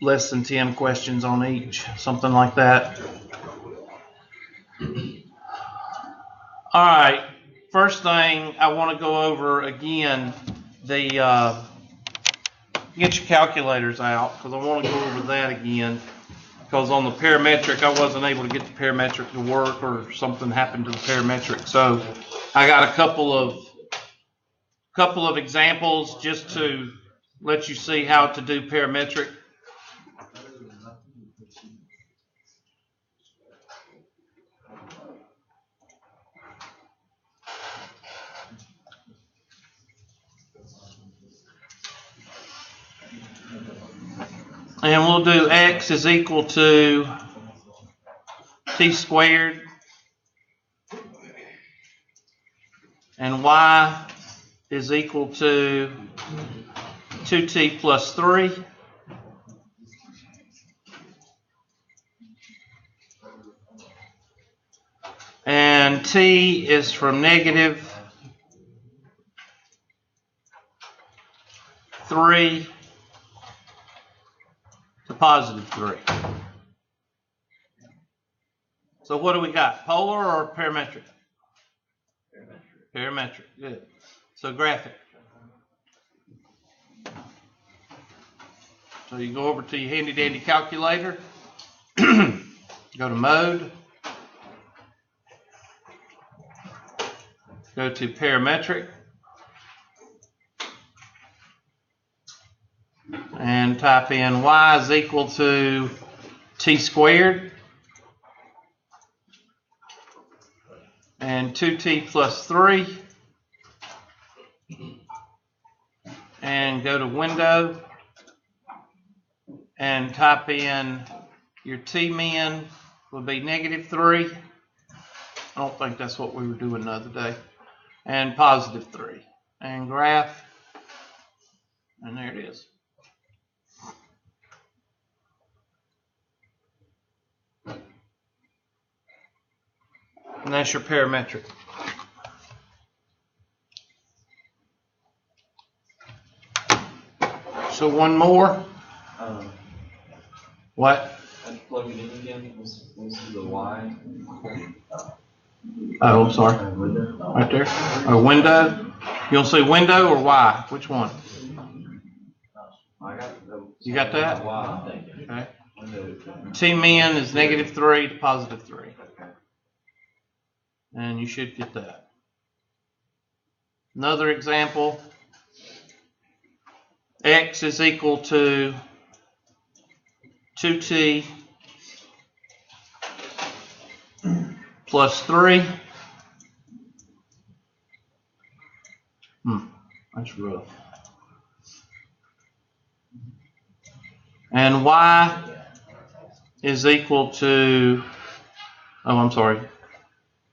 less than 10 questions on each, something like that. All right, first thing I want to go over again, get your calculators out, because I want to go over that again, because on the parametric I wasn't able to get the parametric to work, or something happened to the parametric. So I got a couple of examples just to let you see how to do parametric. And we'll do x is equal to t squared, and y is equal to 2t plus 3. And t is from -3 to +3. So what do we got? Polar or parametric? Parametric, good. So graph it. So you go over to your handy dandy calculator, go to mode, go to parametric, and type in y is equal to t squared and 2t plus 3, and go to window and type in your t min will be -3. I don't think that's what we were doing the other day. And +3. And graph. And there it is. And that's your parametric. So one more. What? Plug it in again. Let's do the Y. Oh, I'm sorry. Right there. Or window. You'll see window or Y? Which one? You got that? Okay. T min is -3 to +3. And you should get that. Another example. X is equal to 2t plus 3. That's rough. And y is equal to,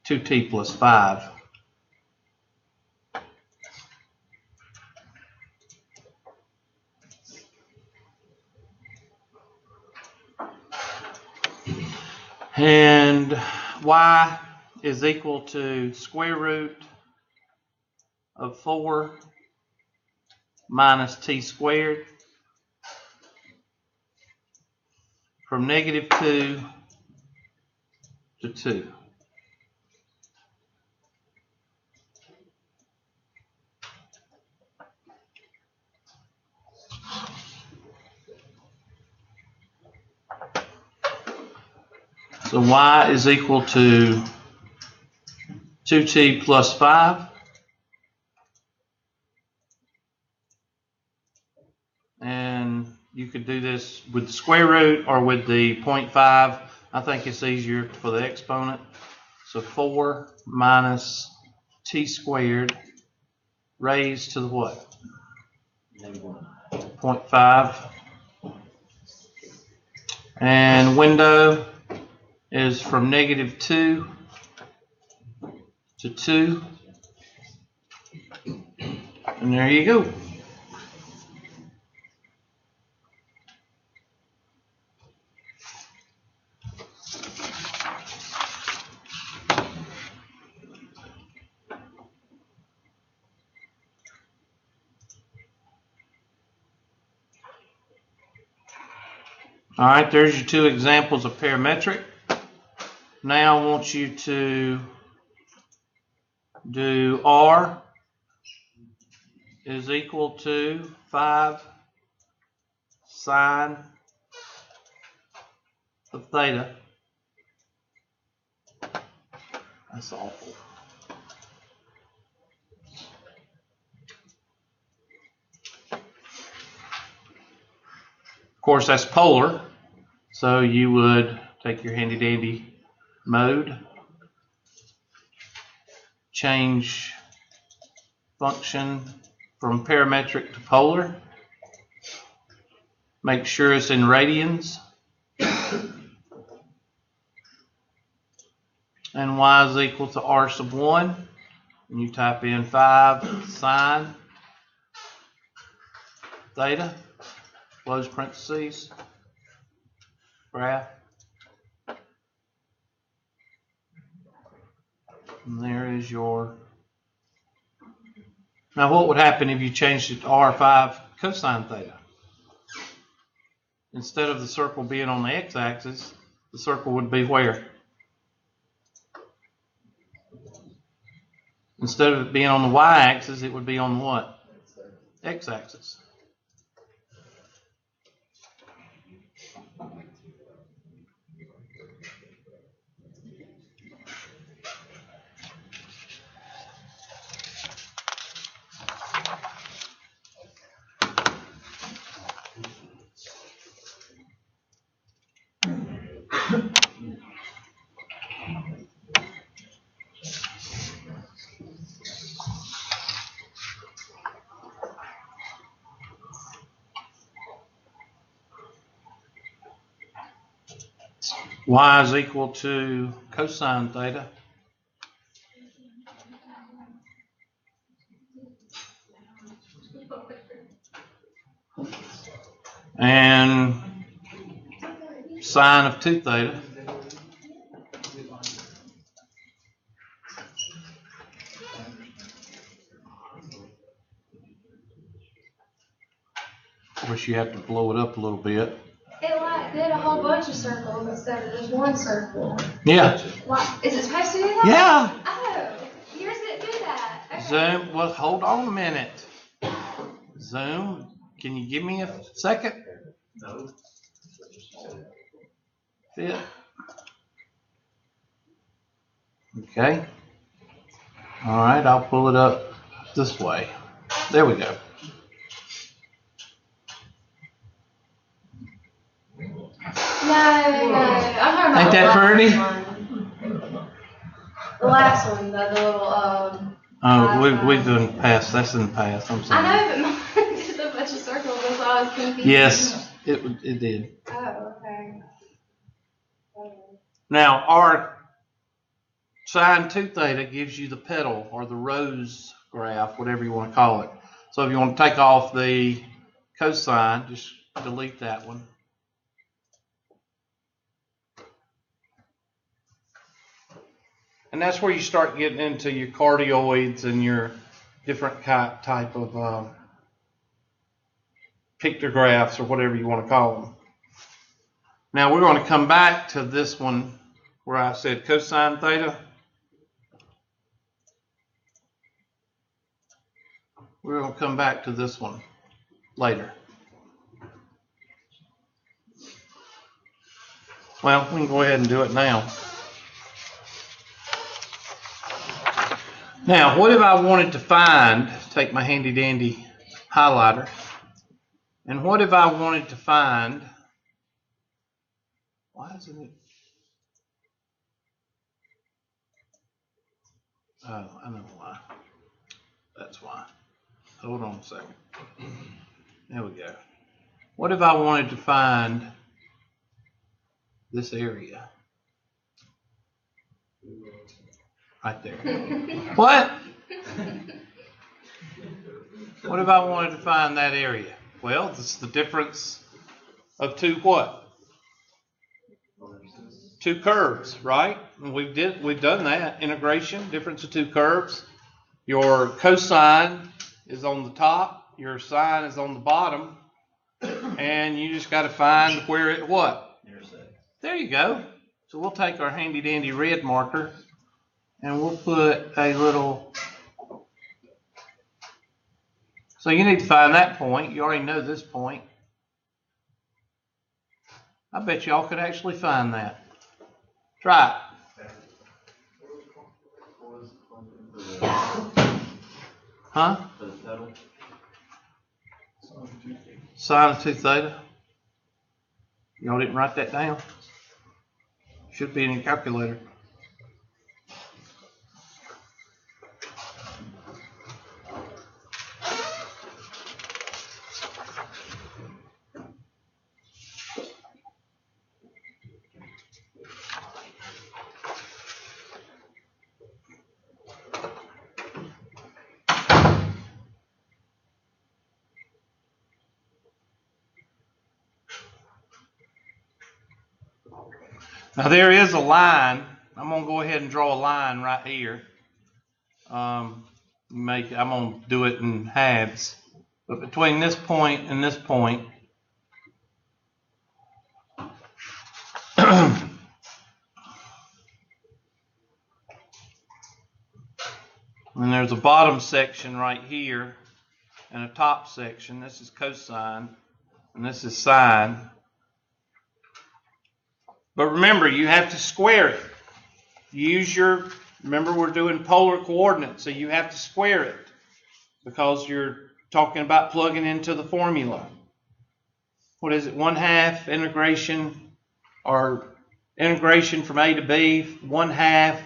2t plus 5. And y is equal to square root of 4 minus t squared from -2 to 2. So y is equal to 2t plus 5. And you could do this with the square root or with the 0.5. I think it's easier for the exponent. So 4 minus t squared raised to the what? 0.5. And window is from -2 to 2. And there you go. All right, there's your two examples of parametric. Now I want you to do R is equal to 5 sine of theta. That's awful. Of course, that's polar, so you would take your handy dandy mode, change function from parametric to polar, make sure it's in radians, and y is equal to r sub 1, and you type in 5 sine theta, close parentheses, graph, and there is your. Now what would happen if you changed it to R5 cosine theta? Instead of the circle being on the x-axis, the circle would be where? Instead of it being on the y-axis, it would be on what? X-axis. Y is equal to cosine theta. And sine of 2 theta. Of course, you have to blow it up a little bit. It like did a whole bunch of circles instead of just one circle. Yeah. Like, is it supposed to do that? Yeah. Oh, yours didn't do that. Okay. Zoom. Well, hold on a minute. Zoom. Can you give me a second? No. Fit. Okay. All right, I'll pull it up this way. There we go. No, I'm talking about Ain't that pretty? The last one, the little We've done past. That's in the past. I'm sorry. I know, but mine did a bunch of circles. That's why I was confused. Yes, it did. Oh, okay. Now, our sine 2 theta gives you the petal or the rose graph, whatever you want to call it. So if you want to take off the cosine, just delete that one. And that's where you start getting into your cardioids and your different type of pictographs or whatever you want to call them. Now we're going to come back to this one where I said cosine theta. We're going to come back to this one later. Well, we can go ahead and do it now. Now, what if I wanted to find, take my handy dandy highlighter, and what if I wanted to find, why isn't it, oh, I know why, that's why, hold on a second, there we go. What if I wanted to find this area? Right there. What? What if I wanted to find that area? Well, this is the difference of two what? Two curves, right? And we've done that. Integration, difference of two curves. Your cosine is on the top, your sine is on the bottom. And you just got to find where it what? Intersect. There you go. So we'll take our handy dandy red marker and we'll put a little. So you need to find that point. You already know this point. I bet y'all could actually find that. Try it. Huh? For the total? Sine of 2 theta. Y'all didn't write that down? Should be in your calculator. Now there is a line. I'm going to go ahead and draw a line right here. I'm going to do it in halves. But between this point and this point, and there's a bottom section right here and a top section. This is cosine and this is sine. But remember, you have to square it. Remember we're doing polar coordinates, so you have to square it because you're talking about plugging into the formula. What is it? 1/2 integration, or integration from A to B, 1/2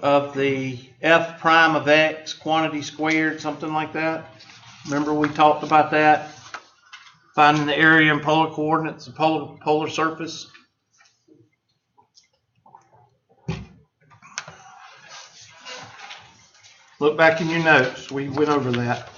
of the f prime of x, quantity squared, something like that. Remember we talked about that? Finding the area in polar coordinates, the polar surface. Look back in your notes. We went over that.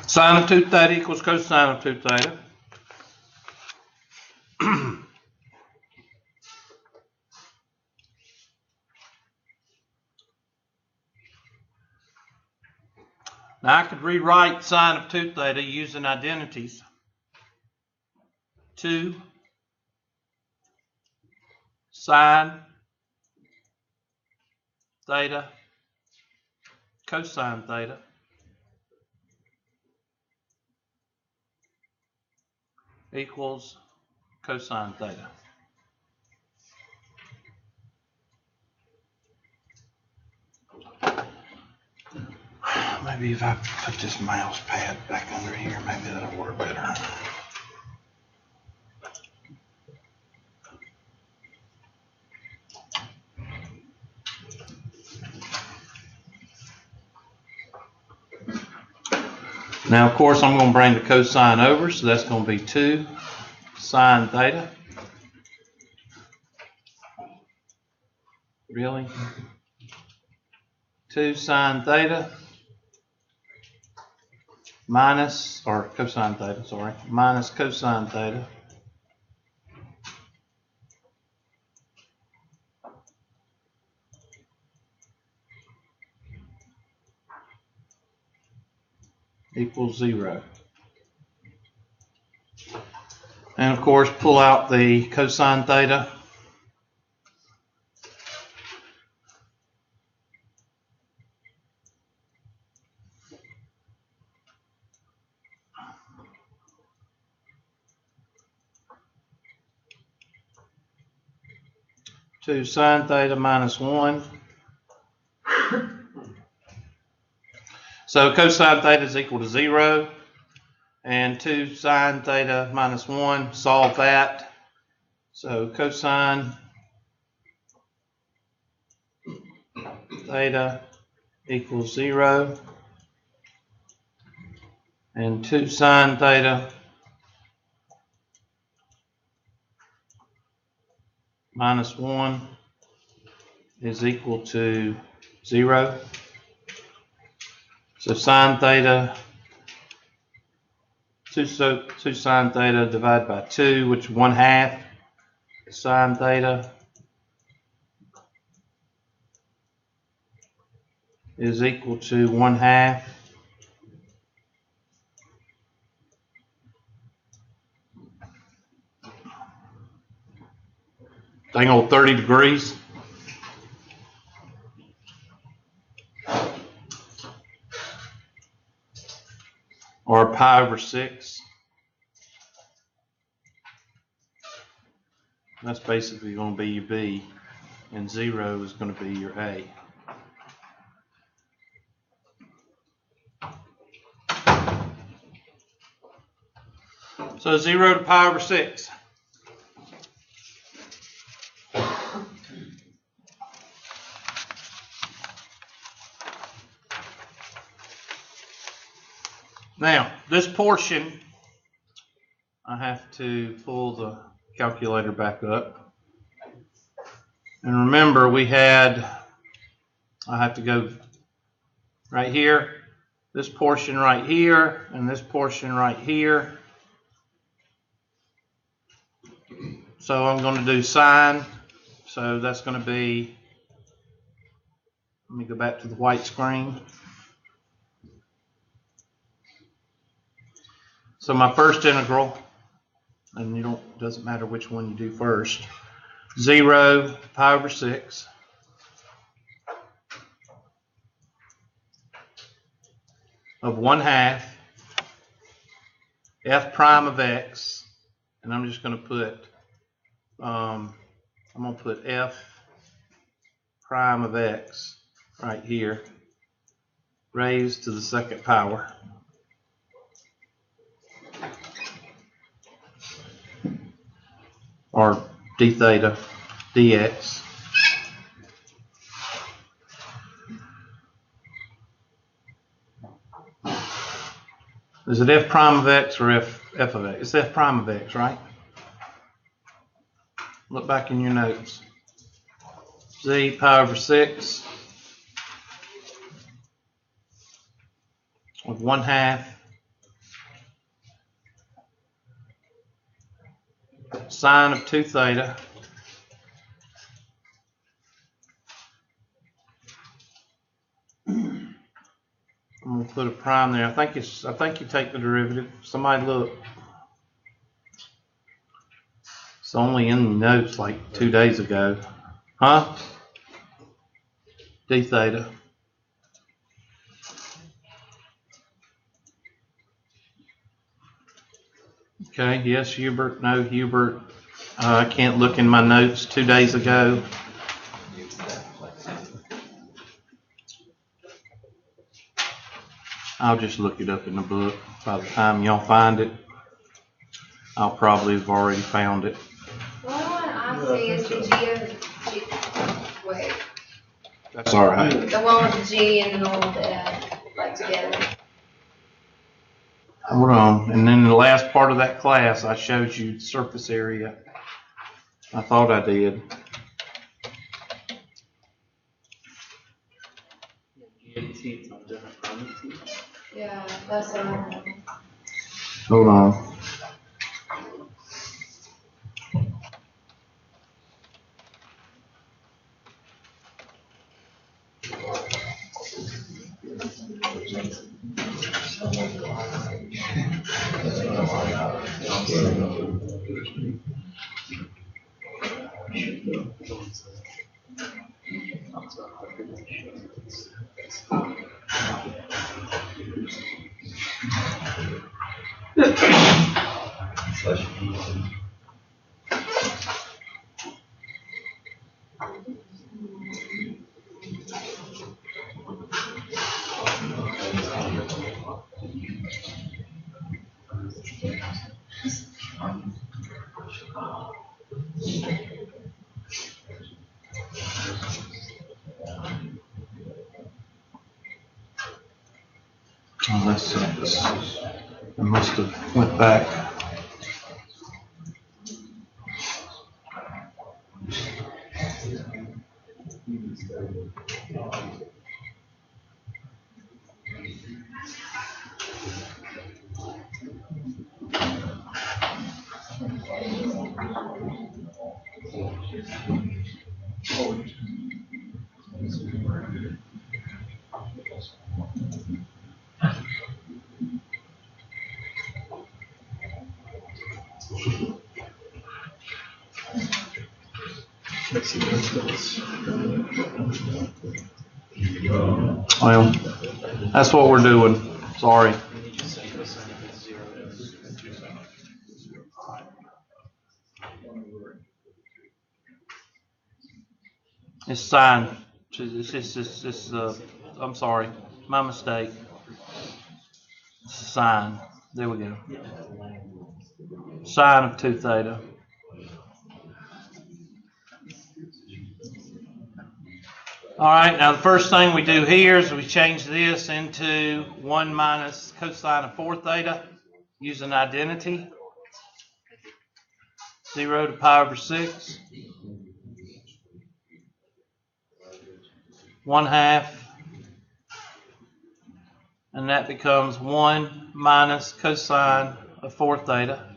Sine of 2 theta equals cosine of 2 theta. Now I could rewrite sine of 2 theta using identities. 2 sine theta cosine theta equals cosine theta. Maybe if I put this mouse pad back under here, maybe that'll work better. Now, of course, I'm going to bring the cosine over, so that's going to be 2 sine theta. Really? 2 sine theta minus, or cosine theta, sorry, minus cosine theta equals 0. And of course, pull out the cosine theta. Two sine theta minus 1. So cosine theta is equal to 0. and 2 sine theta minus 1. Solve that. So cosine theta equals 0. And 2 sine theta minus 1 is equal to 0. So sine theta, 2 sine theta divided by 2, which is 1/2 sine theta is equal to 1/2 dang old 30 degrees. Or pi over 6. That's basically going to be your B, and 0 is going to be your A. So 0 to pi over 6. Now, this portion, I have to pull the calculator back up. And remember, I have to go right here, this portion right here, and this portion right here. So I'm going to do sine. So that's going to be, let me go back to the white screen. So my first integral, and doesn't matter which one you do first, 0 pi over 6 of 1/2 f prime of x, and I'm just going to put f prime of x right here, raised to the 2nd power. Or d theta dx. Is it f prime of x or f of x? It's f prime of x, right? Look back in your notes. Z pi over 6 of 1/2 sine of 2 theta I'm going to put a prime there. I think you take the derivative. Somebody look. It's only in the notes like 2 days ago. Huh? D theta. Okay, yes, Hubert. No, Hubert. I can't look in my notes 2 days ago. I'll just look it up in the book. By the time y'all find it, I'll probably have already found it. The only one I see is the wait. That's all right. The one with the G and the one with the F, like together. Hold on. And then the last part of that class, I showed you the surface area. I thought I did. Yeah, that's what I have. Hold on. have went back. Well, that's what we're doing. Sorry. It's sine. I'm sorry. My mistake. Sine. There we go. Sine of 2 theta. All right, now the first thing we do here is we change this into 1 minus cosine of 4 theta using identity. 0 to the power over 6. 1/2. And that becomes 1 minus cosine of 4 theta.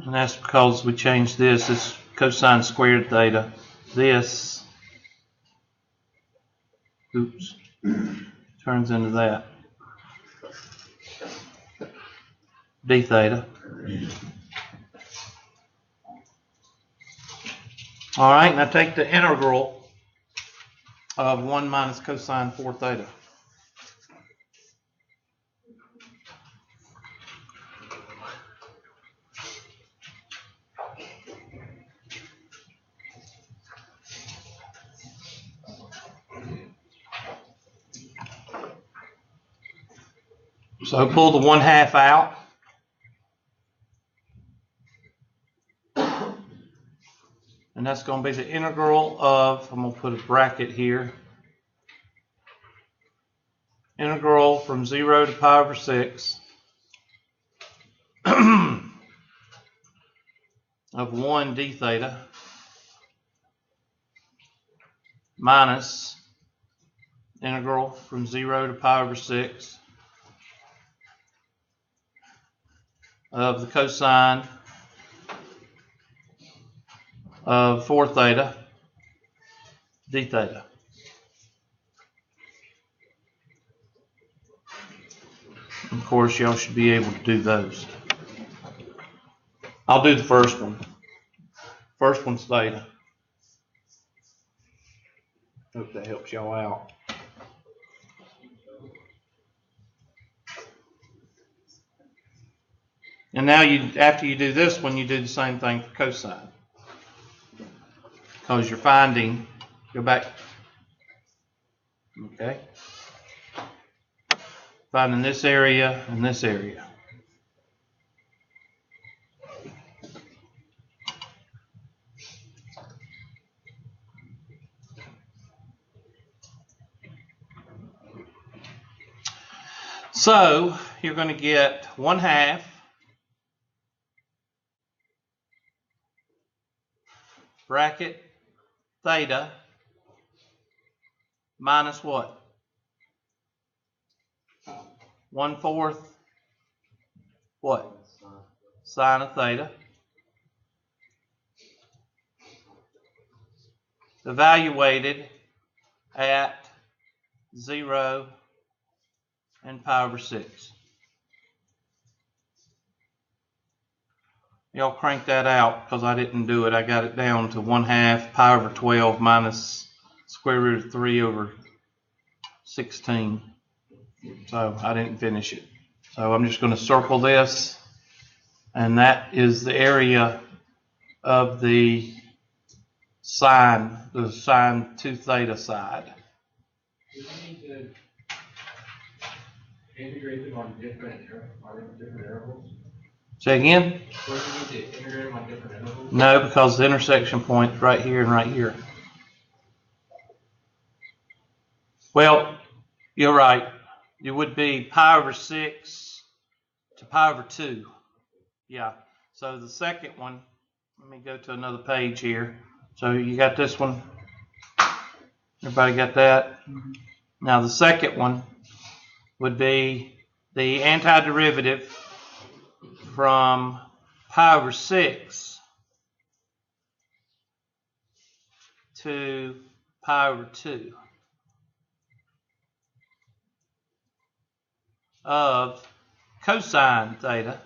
And that's because we changed this. It's cosine squared theta. This, oops, turns into that. D theta. All right, now take the integral of 1 minus cosine 4 theta. So pull the 1/2 out. And that's going to be the integral of, I'm going to put a bracket here, integral from 0 to the power over 6 of 1 d theta minus integral from 0 to the power over 6 of the cosine of 4 theta d theta. Of course, y'all should be able to do those. I'll do the first one. First one's theta. Hope that helps y'all out. And now after you do this one, you do the same thing for cosine. Because you're finding, go back, okay? Finding this area and this area. So you're going to get 1/2 bracket theta minus what? 1/4 what? Sine of theta. Evaluated at 0 and pi over 6. Y'all crank that out because I didn't do it. I got it down to 1/2 pi over 12 minus square root of 3 over 16. So I didn't finish it. So I'm just going to circle this, and that is the area of the sine 2 theta side. Do we need to integrate them on different intervals? Say again? Where do you need to integrate them on different intervals? No, because the intersection point is right here and right here. Well, you're right. It would be pi over 6 to pi over 2. Yeah. So the second one, let me go to another page here. So you got this one. Everybody got that? Now the second one would be the antiderivative from pi over 6 to pi over 2 of cosine theta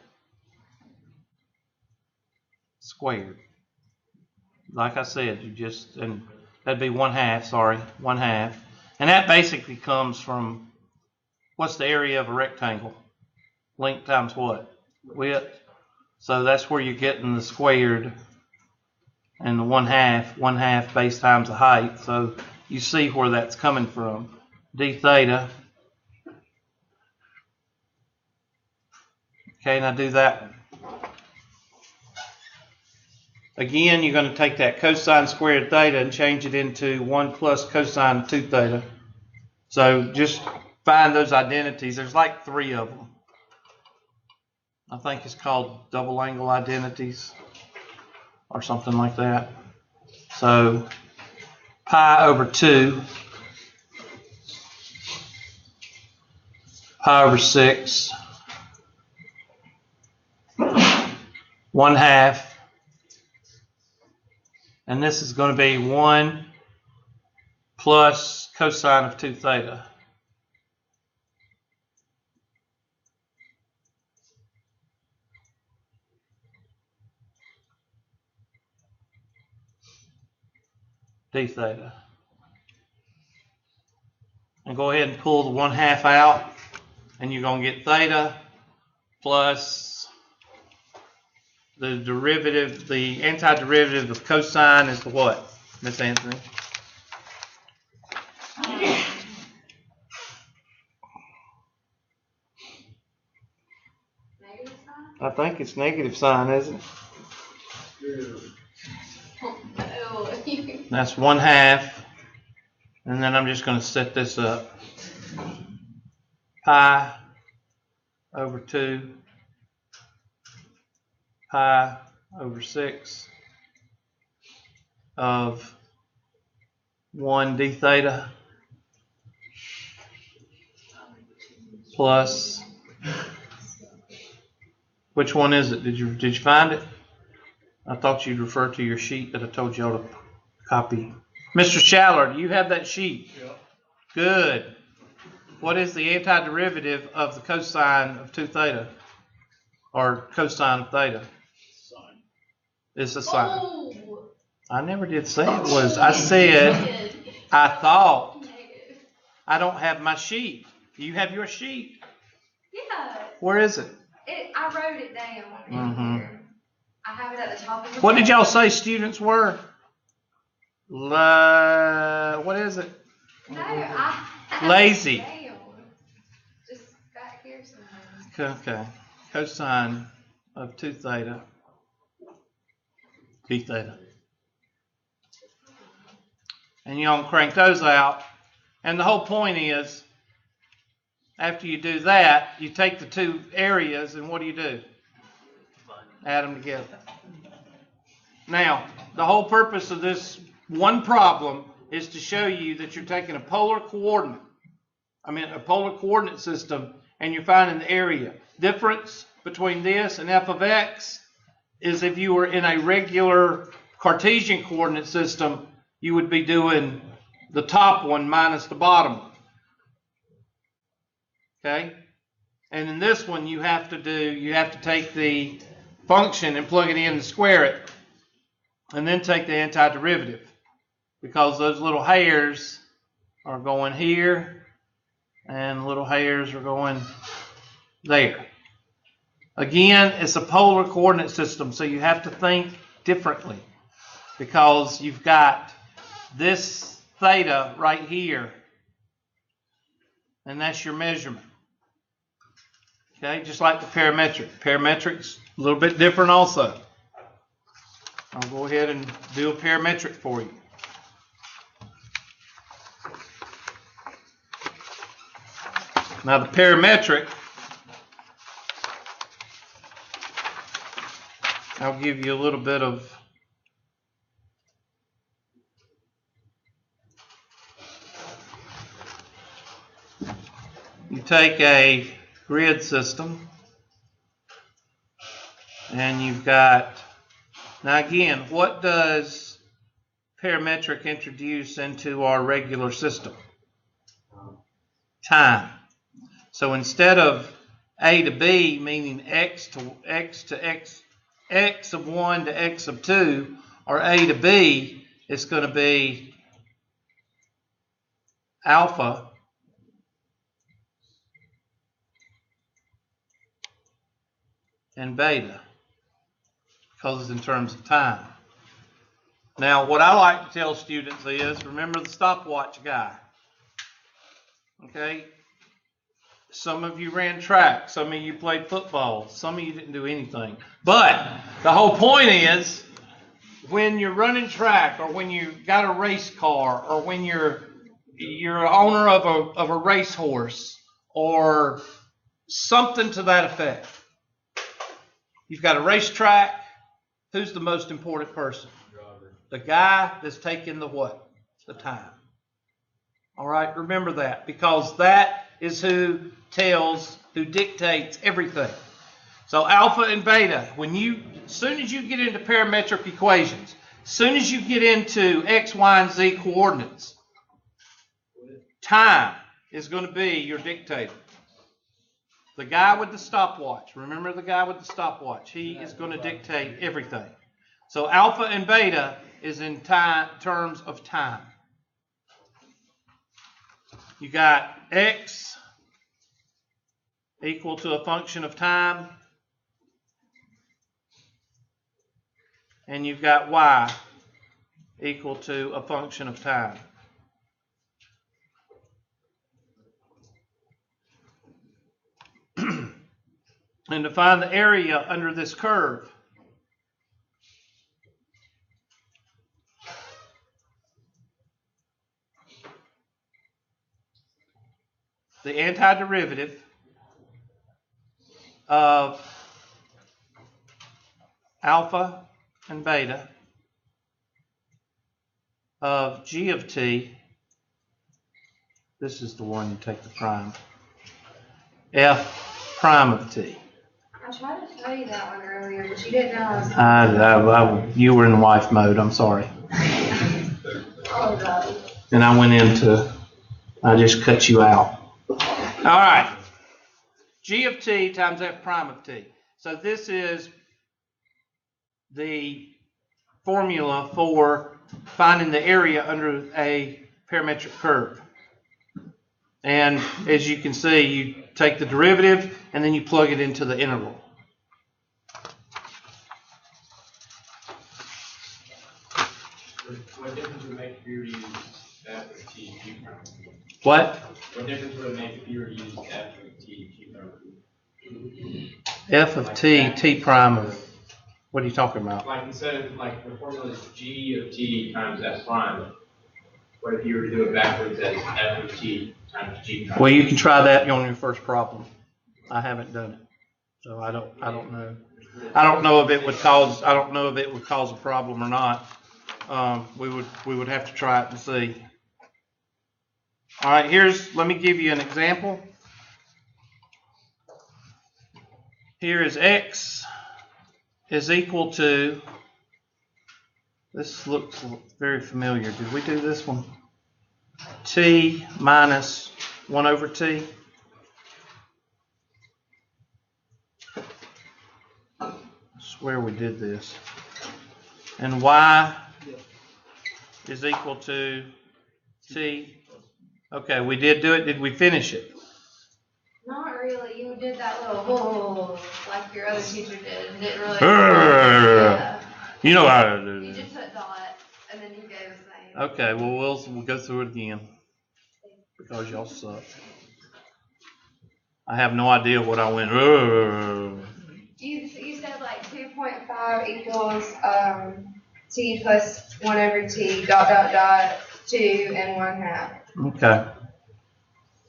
squared. Like I said, and that'd be 1/2, sorry, 1/2. And that basically comes from, what's the area of a rectangle? Length times what? Width. So that's where you're getting the squared and the 1/2 base times the height. So you see where that's coming from. D theta. Okay, now do that one. Again, you're going to take that cosine squared theta and change it into 1 plus cosine 2 theta. So just find those identities. There's like 3 of them. I think it's called double angle identities or something like that. So pi over 2, pi over 6, 1/2. And this is going to be 1 plus cosine of 2 theta. D theta. And go ahead and pull the 1/2 out, and you're going to get theta plus the derivative, the antiderivative of cosine is the what, Miss Anthony? Negative sign? I think it's negative sign, isn't it? Oh, That's 1/2. And then I'm just going to set this up. Pi over 2, pi over 6 of 1 d theta plus, which one is it? Did you find it? I thought you'd refer to your sheet that I told y'all to copy. Mr. Schaller, do you have that sheet? Yeah. Good. What is the antiderivative of the cosine of 2 theta? Or cosine of theta? Sine. It's a sine. oh. I never did say it was. I said, I thought. Negative. I don't have my sheet. Do you have your sheet? Yeah. Where is it? I wrote it down in Mhm. here. I have it at the top of the What did page. y'all say students were? What is it? No, I have Lazy. it down. Just back here somewhere. Okay. Cosine of 2 theta. D theta. And you don't crank those out. And the whole point is, after you do that, you take the 2 areas and what do? Add them together. Now, the whole purpose of this one problem is to show you that you're taking a polar coordinate system, and you're finding the area. Difference between this and f of x is if you were in a regular Cartesian coordinate system, you would be doing the top one minus the bottom one. Okay? And in this one, you have to take the function and plug it in to square it, and then take the antiderivative, because those little hairs are going here and little hairs are going there. Again, it's a polar coordinate system, so you have to think differently, because you've got this theta right here, and that's your measurement. Okay, just like the parametric. Parametrics A little bit different also. I'll go ahead and do a parametric for you. Now the parametric, I'll give you a little bit of you take a grid system and you've got, now again, what does parametric introduce into our regular system? Time. So instead of A to B, meaning x to x, x of 1 to x of 2, or A to B, it's going to be alpha and beta, because it's in terms of time. Now, what I like to tell students is, remember the stopwatch guy. Okay? Some of you ran track, some of you played football, some of you didn't do anything. But the whole point is, when you're running track, or when you got a race car, or when you're owner of a racehorse, or something to that effect, you've got a racetrack. Who's the most important person? The guy that's taking the what? The time. All right, remember that, because that is who dictates everything. So alpha and beta, as soon as you get into parametric equations, as soon as you get into x, y, and z coordinates, time is going to be your dictator. The guy with the stopwatch, remember the guy with the stopwatch, he is going to dictate everything. So alpha and beta is in terms of time. You got x equal to a function of time, and you've got y equal to a function of time. And to find the area under this curve, the antiderivative of alpha and beta of g of t, this is the one you take the prime, f prime of t. I tried to tell you that one earlier, but you didn't know. You were in wife mode, I'm sorry. Oh, God. And I just cut you out. All right. G of t times f prime of t. So this is the formula for finding the area under a parametric curve. And as you can see, you take the derivative and then you plug it into the integral. What difference would it make if you were to use f of t, t prime? What? What difference would it make if you were to use f of t, t prime? F of t, t prime of, what are you talking about? Like instead of, like the formula is g of t times f prime. What if you were to do it backwards as f of t times g prime? Well, you can try that on your first problem. I haven't done it, so I don't know. I don't know if it would cause a problem or not. We would have to try it and see. All right, let me give you an example. Here is x is equal to, this looks very familiar. Did we do this one? T minus 1 over t. I swear we did this. And y is equal to t. Okay, we did do it. Did we finish it? Not really. You did that little like your other teacher did. And didn't really. Yeah. You know how to do You it. just put dot, and then you gave the same. Okay, well, we'll go through it again because y'all suck. I have no idea what I went. You said like 2.5 equals t plus 1 over t dot dot dot 2 and 1/2. Okay.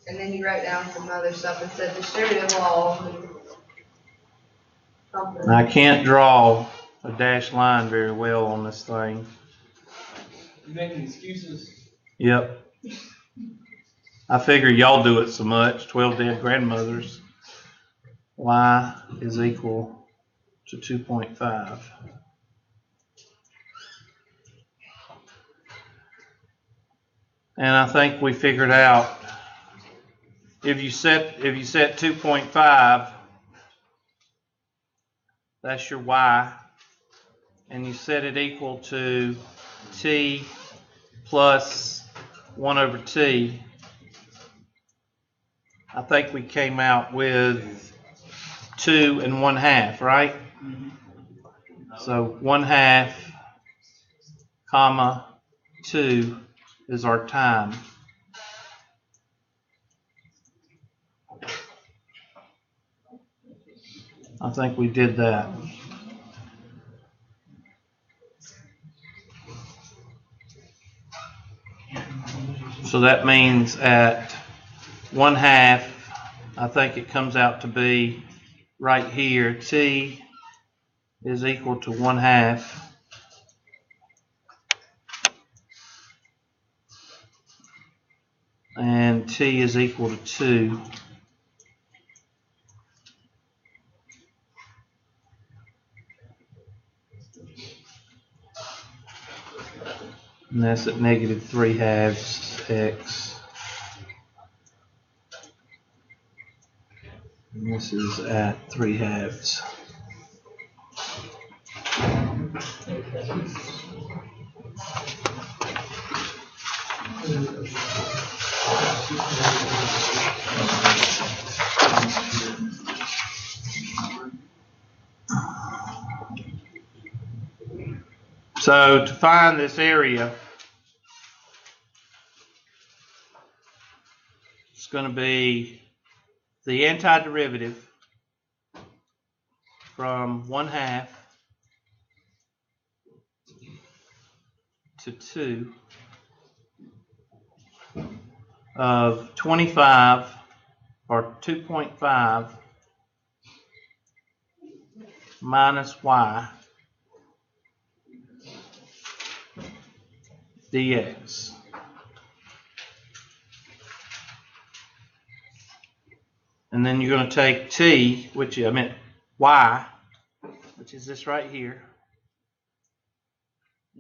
And then you wrote down some other stuff and said distributive law. Something. I can't draw a dashed line very well on this thing. You making excuses? Yep. I figure y'all do it so much, 12 dead grandmothers. Y is equal to 2.5. And I think we figured out if you set 2.5, that's your y, and you set it equal to t plus 1 over t. I think we came out with 2 and 1/2, right? So 1/2, comma 2 is our time. I think we did that. So that means at 1/2, I think it comes out to be right here, t is equal to 1/2. And t is equal to 2. And that's at -3/2 x. And this is at 3/2. So to find this area, it's going to be the antiderivative from 1/2 to 2 of 25 or 2.5 minus y dx. And then you're going to take t, which I meant y, which is this right here,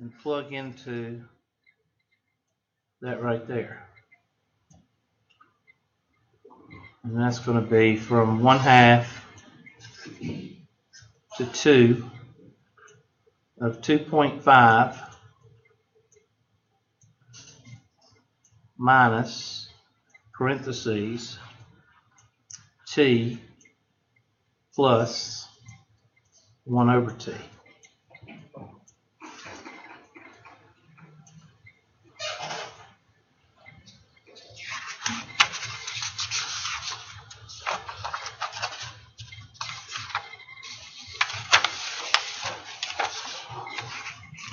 and plug into that right there. And that's going to be from 1/2 to 2 of 2.5 minus parentheses t plus 1 over t.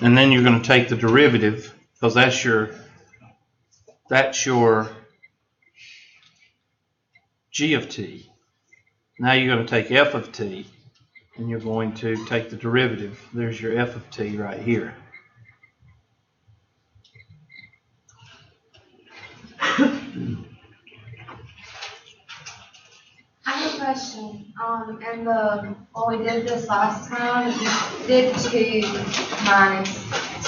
And then you're going to take the derivative, because that's your g of t. Now you're going to take f of t, and you're going to take the derivative. There's your f of t right here. I have a question. When we did this last time, we did 2 minus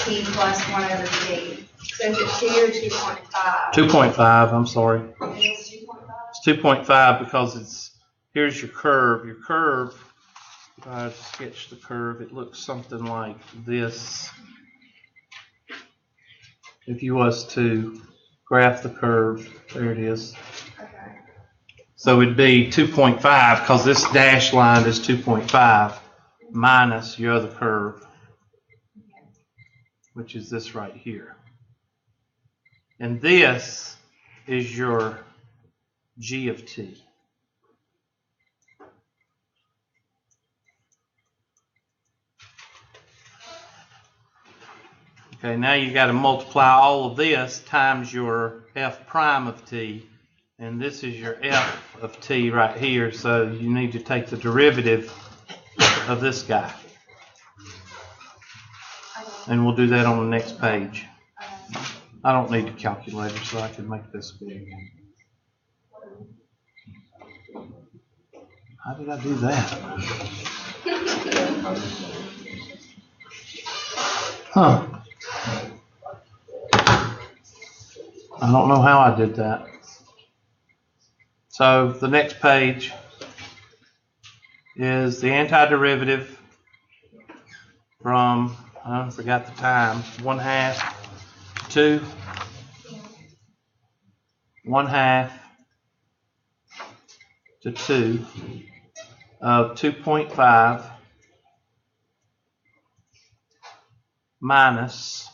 t plus 1 over t. So is it 2 or 2.5? 2.5, I'm sorry. It is 2.5? It's 2.5 because here's your curve. Your curve, if I sketch the curve, it looks something like this. If you was to graph the curve, there it is. Okay. So it'd be 2.5 because this dashed line is 2.5 minus your other curve, which is this right here. And this is your g of t. Okay, now you got to multiply all of this times your f prime of t, and this is your f of t right here, so you need to take the derivative of this guy. And we'll do that on the next page. I don't need a calculator, so I can make this big. How did I do that? Huh. I don't know how I did that. So the next page is the antiderivative from, I forgot the time, 1/2 to 2, 1/2 to 2 of 2.5 minus,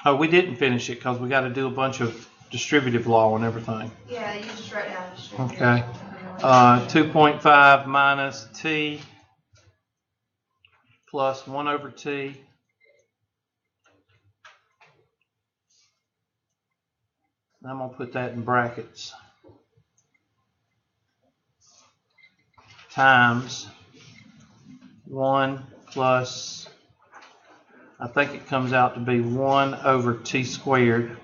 oh, we didn't finish it because we got to do a bunch of distributive law and everything. Yeah, you just write down distributive. Okay. 2.5 minus t plus 1 over t I'm going to put that in brackets times 1 plus, I think it comes out to be 1 over t squared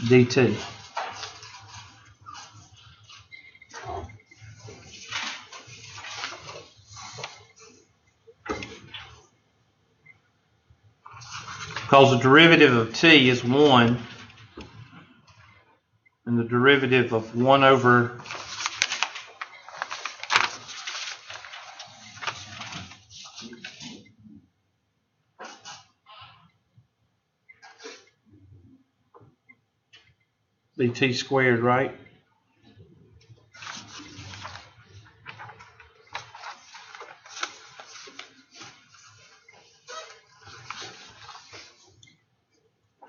dt. Because the derivative of t is 1, and the derivative of 1 over be t squared, right?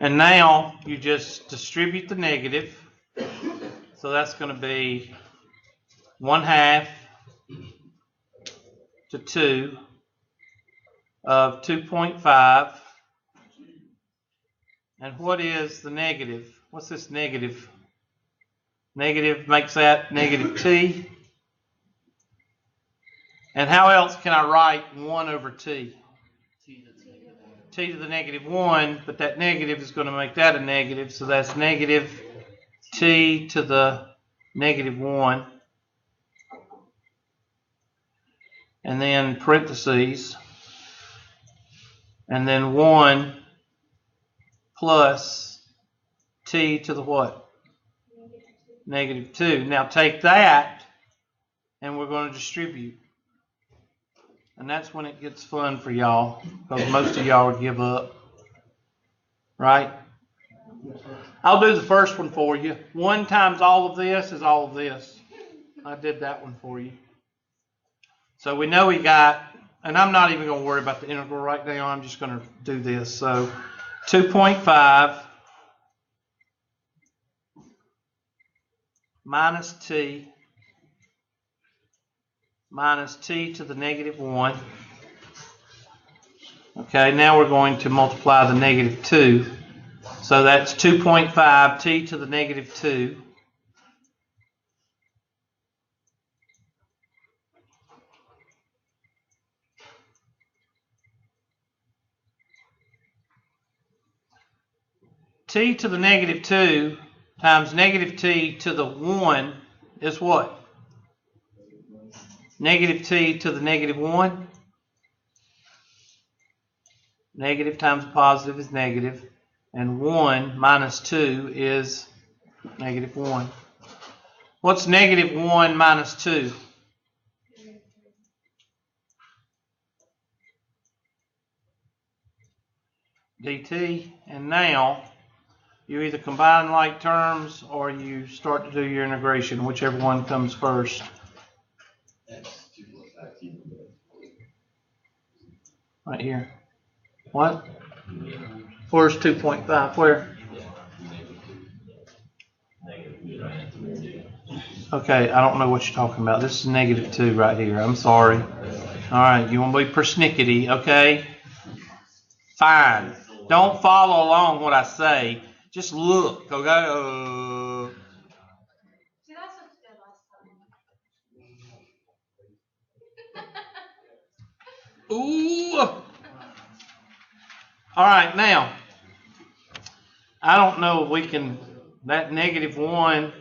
And now you just distribute the negative. So that's going to be 1/2 to 2 of 2.5. And what is the negative? What's this negative? Negative makes that negative t. And how else can I write 1 over t? T to the negative 1, but that negative is going to make that a negative, so that's negative t to the negative 1. And then parentheses, and then 1 plus t to the what? Negative 2. Now take that, and we're going to distribute. And that's when it gets fun for y'all, because most of y'all would give up. Right? I'll do the first one for you. 1 times all of this is all of this. I did that one for you. So we know we got, and I'm not even going to worry about the integral right now. I'm just going to do this. So 2.5 minus t to the negative 1. Okay, now we're going to multiply the negative 2. So that's 2.5 t to the negative 2. T to the negative 2 times negative t to the 1 is what? Negative t to the negative 1. Negative times positive is negative. And 1 minus 2 is negative 1. What's negative 1 minus 2? dt. And now you either combine like terms or you start to do your integration, whichever one comes first. Right here. What? Where's 2.5? Where? Okay, I don't know what you're talking about. This is negative 2 right here. I'm sorry. All right, you want to be persnickety, okay? Fine. Don't follow along what I say. Just look, okay? See, that's what you did last time. Ooh. All right, now, I don't know if we can, that negative one,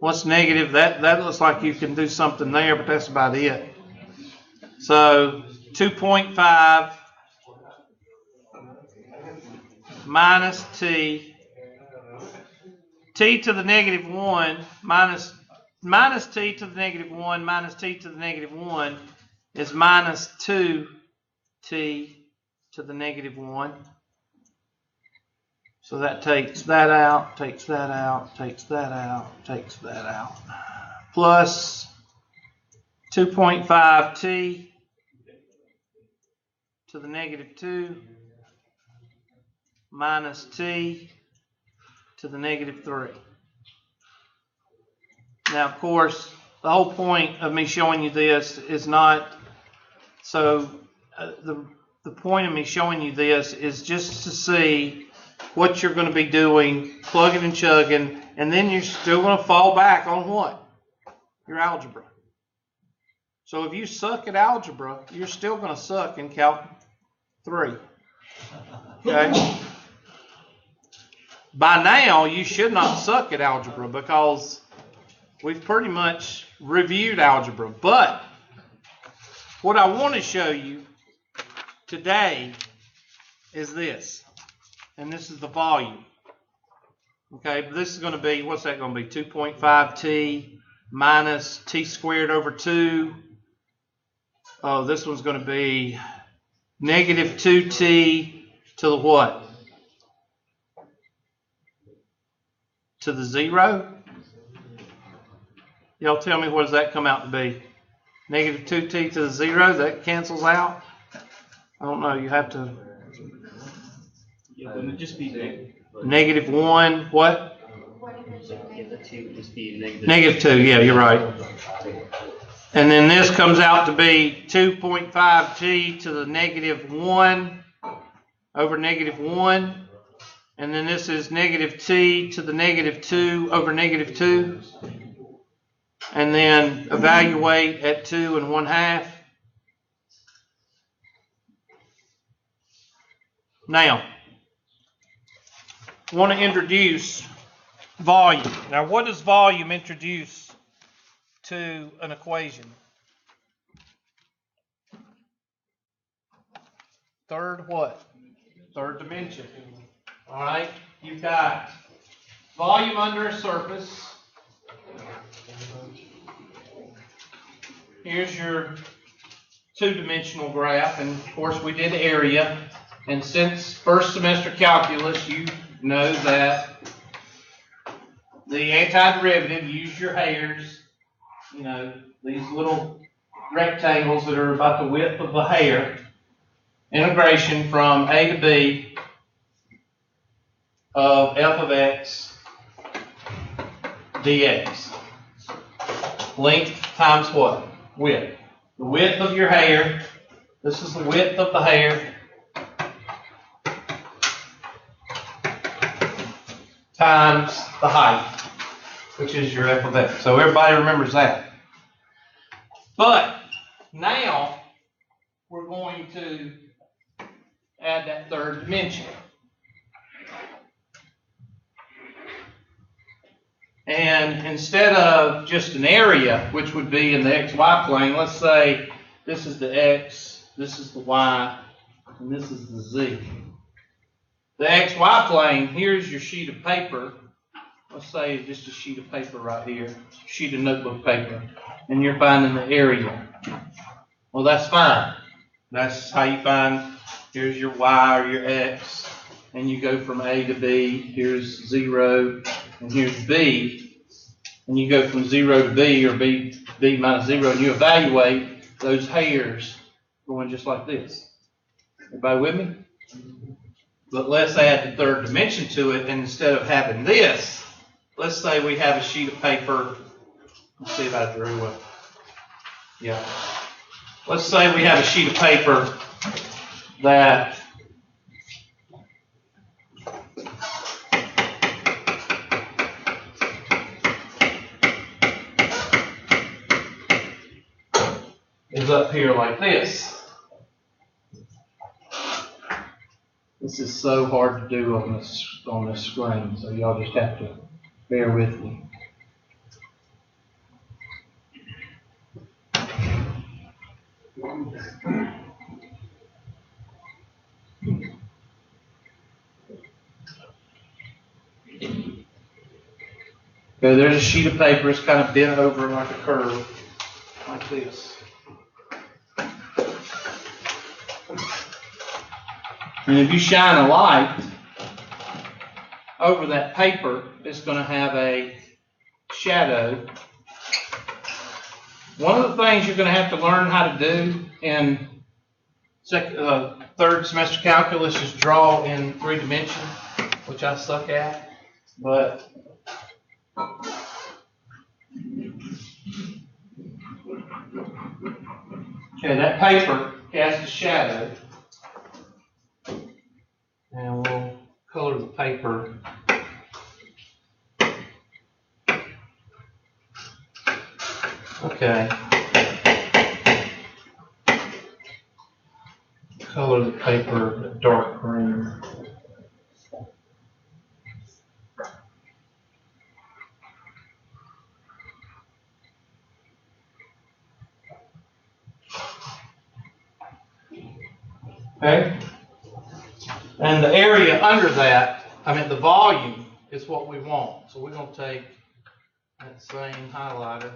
what's negative? That looks like you can do something there, but that's about it. So 2.5 minus t to the negative 1 minus t to the negative 1 minus t to the negative 1 is minus 2t to the negative 1. So that takes that out, takes that out, takes that out, takes that out. Plus 2.5t to the negative 2 minus t to the negative 3. Now, of course, the whole point of me showing you this is not, so the point of me showing you this is just to see what you're going to be doing, plugging and chugging, and then you're still going to fall back on what? Your algebra. So if you suck at algebra, you're still going to suck in Calc 3. Okay? By now, you should not suck at algebra because we've pretty much reviewed algebra. But what I want to show you today is this. And this is the volume. Okay, but this is going to be, what's that going to be? 2.5t minus t squared over 2. Oh, this one's going to be negative 2t to the what? To the 0? Y'all tell me, what does that come out to be? Negative 2t to the 0? That cancels out? I don't know. You have to... Yeah, it would just be negative 1, what? yeah, the 2 would just be negative. Negative 2, yeah, you're right. And then this comes out to be 2.5t to the negative 1 over negative 1. And then this is negative t to the negative 2 over negative 2. And then evaluate at 2 1/2. Now, I want to introduce volume. Now, what does volume introduce to an equation? Third what? Third dimension. All right, you've got volume under a surface. Here's your two-dimensional graph, and of course we did area. And since first semester calculus, you know that the antiderivative, use your hairs, you know, these little rectangles that are about the width of a hair, integration from a to b of f of x dx. Length times what? Width. The width of your hair, this is the width of the hair, times the height, which is your f of x. So everybody remembers that. But now we're going to add that third dimension. And instead of just an area, which would be in the xy plane, let's say this is the x, this is the y, and this is the z. The xy plane, here's your sheet of paper. Let's say just a sheet of paper right here, sheet of notebook paper, and you're finding the area. Well, that's fine. That's how you find, here's your y or your x, and you go from a to b, here's 0, and here's b, and you go from 0 to b, or b minus 0, and you evaluate those hairs going just like this. Everybody with me? But let's add the third dimension to it, and instead of having this, let's say we have a sheet of paper. Let's see if I drew it. Yeah. let's say we have a sheet of paper that is up here like this. This is so hard to do on this screen, so y'all just have to bear with me. Okay, there's a sheet of paper. It's kind of bent over like a curve, like this. And if you shine a light over that paper, it's going to have a shadow. One of the things you're going to have to learn how to do in third semester calculus is draw in 3 dimensions, which I suck at. But okay, that paper casts a shadow. And we'll color the paper. Okay. Color the paper a dark green. Okay. And the area under that, the volume is what we want. So we're going to take that same highlighter.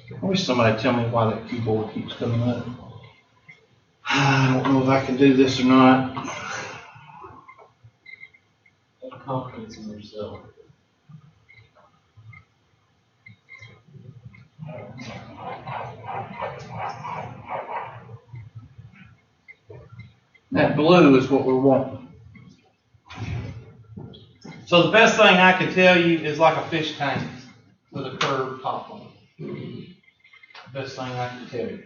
I wish somebody tell me why that keyboard keeps coming up. I don't know if I can do this or not. Have confidence in yourself. That blue is what we're wanting. So the best thing I can tell you is like a fish tank with a curved top on it. Best thing I can tell you.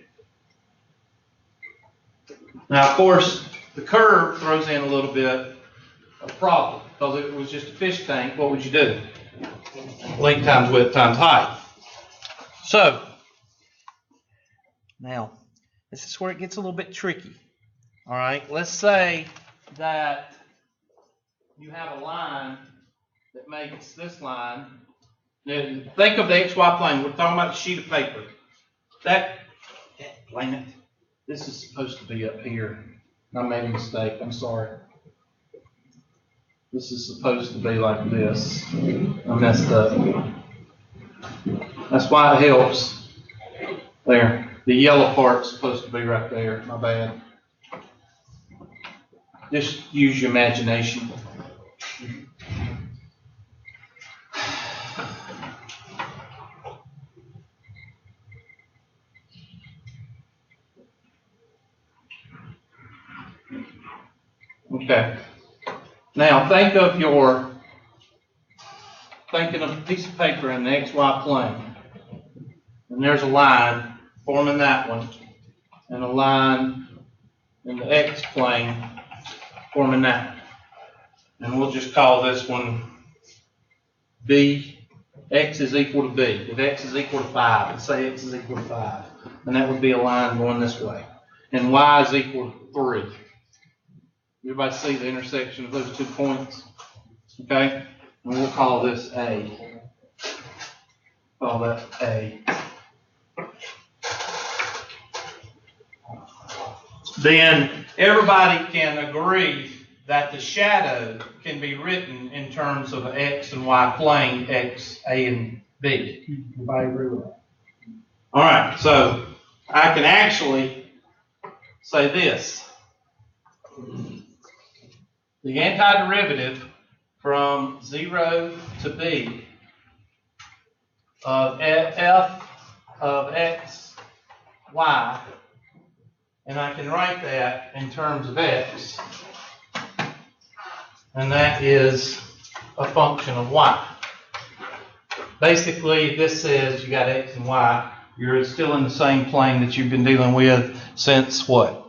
Now, of course, the curve throws in a little bit of problem, because if it was just a fish tank, what would you do? Length times width times height. So, now, this is where it gets a little bit tricky. All right, let's say that you have a line that makes this line. Now, think of the XY plane. We're talking about the sheet of paper. Blame it. This is supposed to be up here. I made a mistake. I'm sorry. This is supposed to be like this. I messed up. That's why it helps. There. The yellow part's supposed to be right there. My bad. Just use your imagination. Okay. Now think of a piece of paper in the XY plane. And there's a line forming that one, and a line in the X plane forming that one. And we'll just call this one B. X is equal to B. If X is equal to 5, let's say X is equal to 5. And that would be a line going this way. And Y is equal to 3. Everybody see the intersection of those 2 points? Okay? And we'll call this A. Call that A. Then everybody can agree that the shadow can be written in terms of an X and Y plane, X, A, and B. Everybody agree with that? All right, so I can actually say this. The antiderivative from 0 to B of f of x, y, and I can write that in terms of x, and that is a function of y. Basically, this says you got x and y. You're still in the same plane that you've been dealing with since what?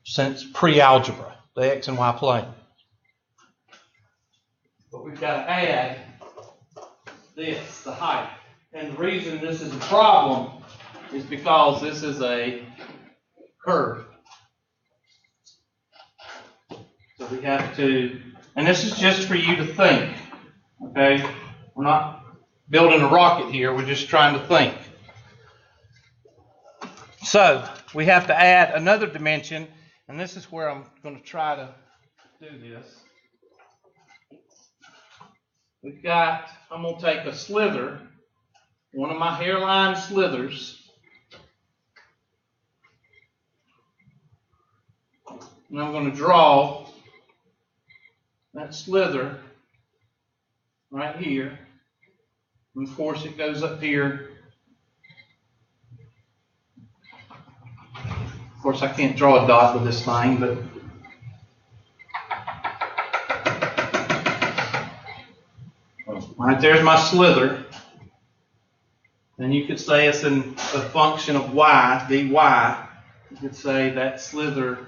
Since pre-algebra, the x and y plane. But we've got to add this, the height. And the reason this is a problem is because this is a curve. So we have to, and this is just for you to think, okay? We're not building a rocket here, we're just trying to think. So we have to add another dimension, and this is where I'm going to try to do this. We've got, I'm going to take a slither, one of my hairline slithers, and I'm going to draw that slither right here. And of course it goes up here. Of course I can't draw a dot with this thing, but right there's my slither. And you could say it's a function of y, dy. You could say that slither,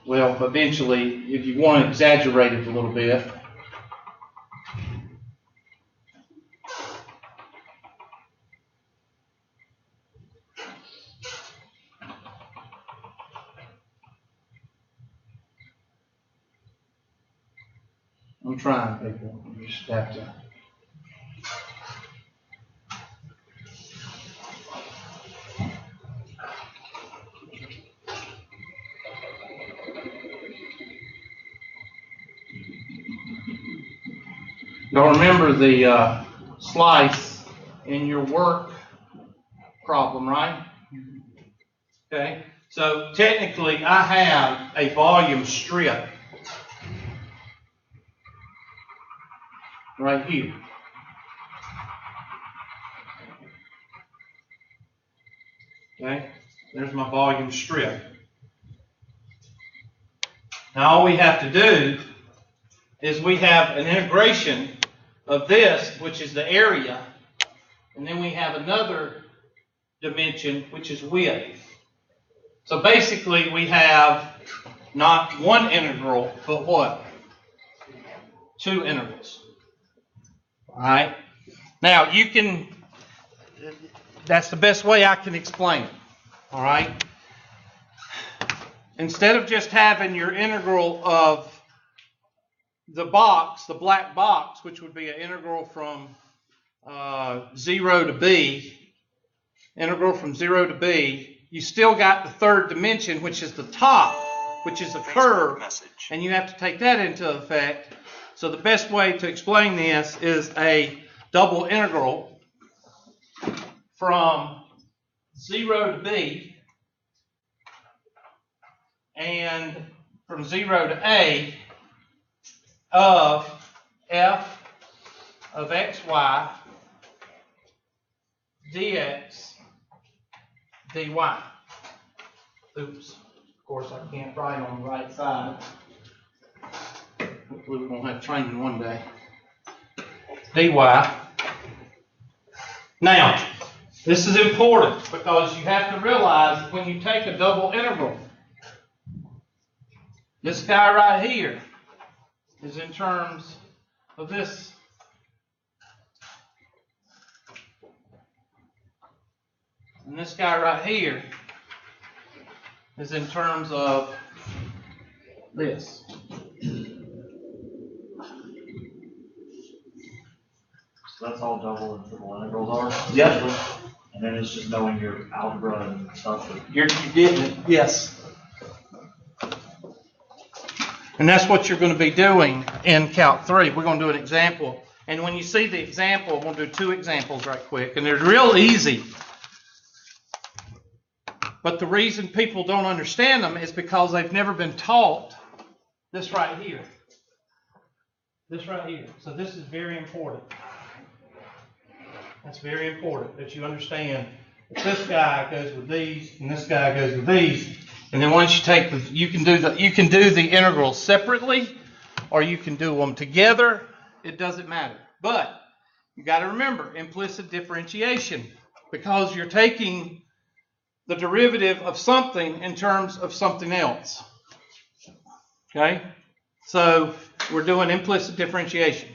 well, eventually, if you want to exaggerate it a little bit, I'm trying, people. You just have to. Y'all remember the slice in your work problem, right? Okay. So technically, I have a volume strip right here. Okay, there's my volume strip. Now all we have to do is we have an integration of this, which is the area, and then we have another dimension, which is width. So basically we have not one integral, but what? Two integrals. All right. Now you can, that's the best way I can explain it. All right. Instead of just having your integral of the box, the black box, which would be an integral from 0 to b, integral from 0 to b, you still got the third dimension, which is the top, which is a curve, and you have to take that into effect. So the best way to explain this is a double integral from 0 to b and from 0 to a of f of xy dx dy. Oops, of course I can't write on the right side. Hopefully we won't have training one day. Dy. Now, this is important because you have to realize that when you take a double integral, this guy right here is in terms of this. And this guy right here is in terms of this. So that's all double and triple integrals are? Yep. And then it's just knowing your algebra and stuff. You're getting it, yes. And that's what you're going to be doing in Calc 3. We're going to do an example. And when you see the example, we'll do two examples right quick. And they're real easy. But the reason people don't understand them is because they've never been taught this right here. This right here. So this is very important. That's very important that you understand that this guy goes with these and this guy goes with these. And then once you take you can do the integrals separately, or you can do them together. It doesn't matter. But you got to remember implicit differentiation, because you're taking the derivative of something in terms of something else. Okay? So we're doing implicit differentiation.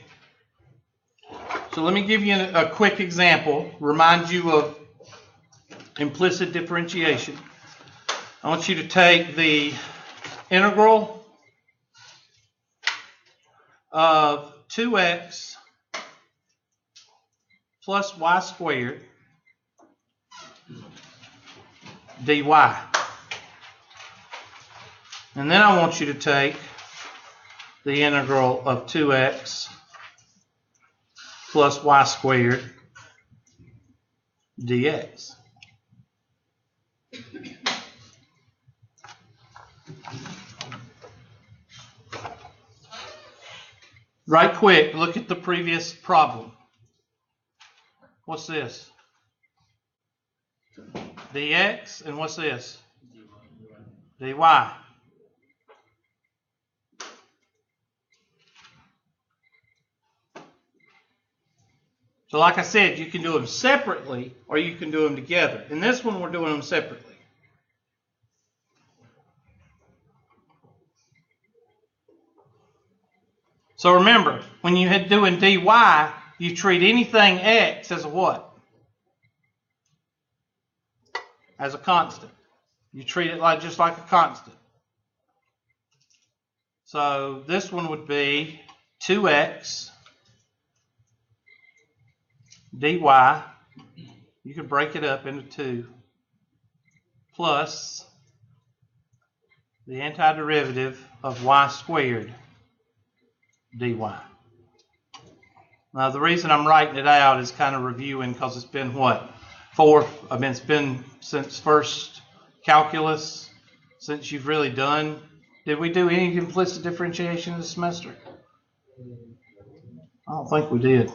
So let me give you a quick example, remind you of implicit differentiation. I want you to take the integral of 2x plus y squared dy. And then I want you to take the integral of 2x plus y squared dx. Right quick, look at the previous problem. What's this? Dx, and what's this? Dy. So like I said, you can do them separately or you can do them together. In this one, we're doing them separately. So remember, when you're doing dy, you treat anything x as a what? As a constant. You treat it just like a constant. So this one would be 2x dy. You could break it up into 2 plus the antiderivative of y squared dy. Now the reason I'm writing it out is kind of reviewing, because it's been what? It's been since first calculus, since you've really done. Did we do any implicit differentiation this semester? I don't think we did.